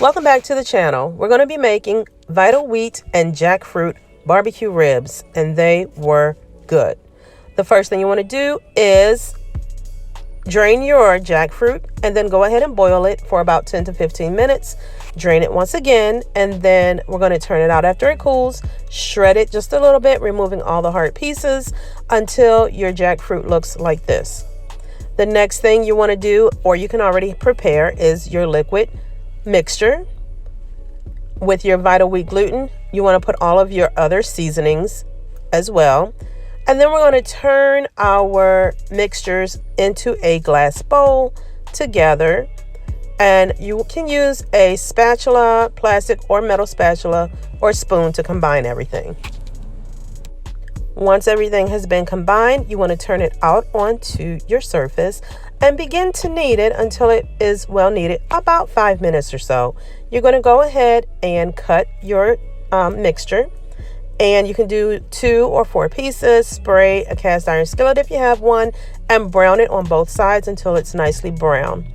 Welcome back to the channel. We're going to be making Vital Wheat and Jackfruit barbecue ribs, and they were good. The first thing you want to do is drain your jackfruit and then go ahead and boil it for about 10 to 15 minutes. Drain it once again, and then we're going to turn it out after it cools. Shred it just a little bit, removing all the hard pieces until your jackfruit looks like this. The next thing you want to do, or you can already prepare, is your liquid mixture with your Vital Wheat gluten. You want to put all of your other seasonings as well. And then we're going to turn our mixtures into a glass bowl together. And you can use a spatula, plastic or metal spatula, or spoon to combine everything. Once everything has been combined, you want to turn it out onto your surface and begin to knead it until it is well kneaded, about 5 minutes or so. You're going to go ahead and cut your mixture, and you can do 2 or 4 pieces. Spray a cast iron skillet if you have one, and brown it on both sides until it's nicely brown.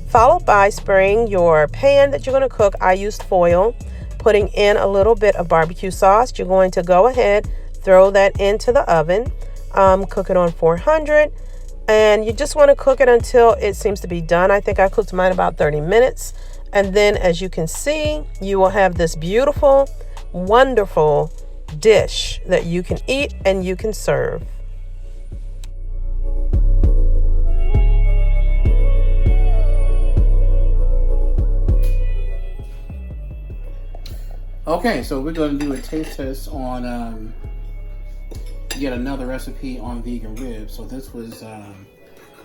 Followed by spraying your pan that you're going to cook. I used foil, putting in a little bit of barbecue sauce. You're going to go ahead, throw that into the oven, cook it on 400, and you just want to cook it until it seems to be done. I think I cooked mine about 30 minutes. And then, as you can see, you will have this beautiful, wonderful dish that you can eat and you can serve. Okay, so we're going to do a taste test on yet another recipe on vegan ribs. So this was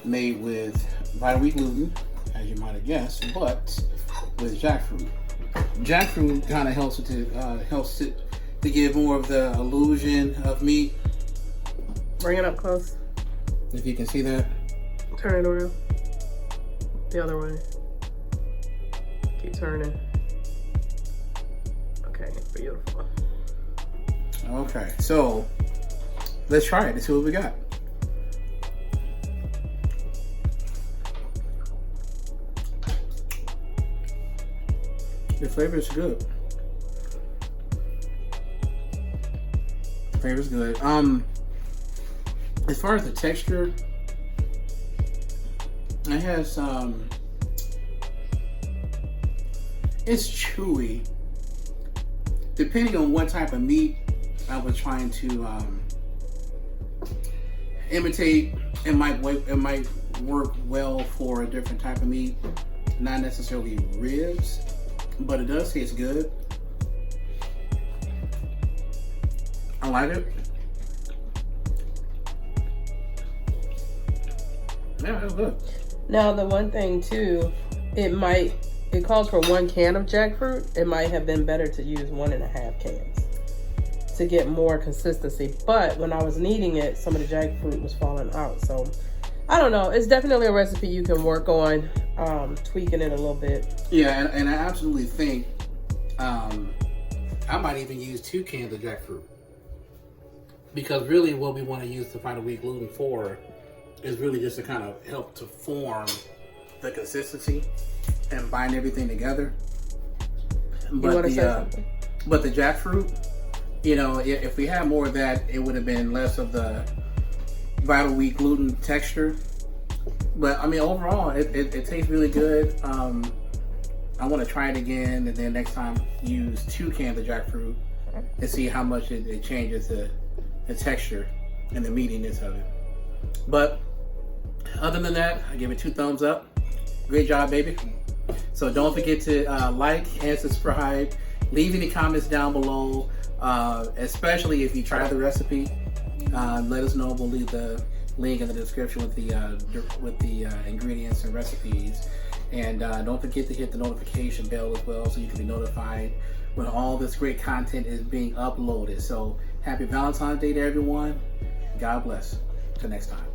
made with Vital Wheat gluten, as you might have guessed, but with jackfruit. Jackfruit kind of helps it to give more of the illusion of meat. Bring it up close. If you can see that. Turn it around. The other way. Keep turning. Okay, beautiful. Okay, so let's try it and see what we got. The flavor is good. The flavor is good. As far as the texture, it has it's chewy. Depending on what type of meat I was trying to imitate, it might work well for a different type of meat, not necessarily ribs, but it does taste good. I like it. Yeah, it's good. Now the one thing too, it calls for 1 can of jackfruit. It might have been better to use 1.5 cans to get more consistency. But when I was kneading it, some of the jackfruit was falling out. So I don't know. It's definitely a recipe you can work on, tweaking it a little bit. Yeah, and I absolutely think I might even use 2 cans of jackfruit, because really what we want to use the Vital Wheat gluten for is really just to kind of help to form the consistency and bind everything together. But but the jackfruit, you know, if we had more of that, it would have been less of the Vital Wheat gluten texture. But I mean, overall, it tastes really good. I want to try it again, and then next time use 2 cans of jackfruit and see how much it changes the texture and the meatiness of it. But other than that, I give it 2 thumbs up. Great job, baby. So don't forget to like and subscribe. Leave any comments down below, especially if you try the recipe. Let us know. We'll leave the link in the description with the ingredients and recipes. And don't forget to hit the notification bell as well, so you can be notified when all this great content is being uploaded. So happy Valentine's Day to everyone. God bless. Till next time.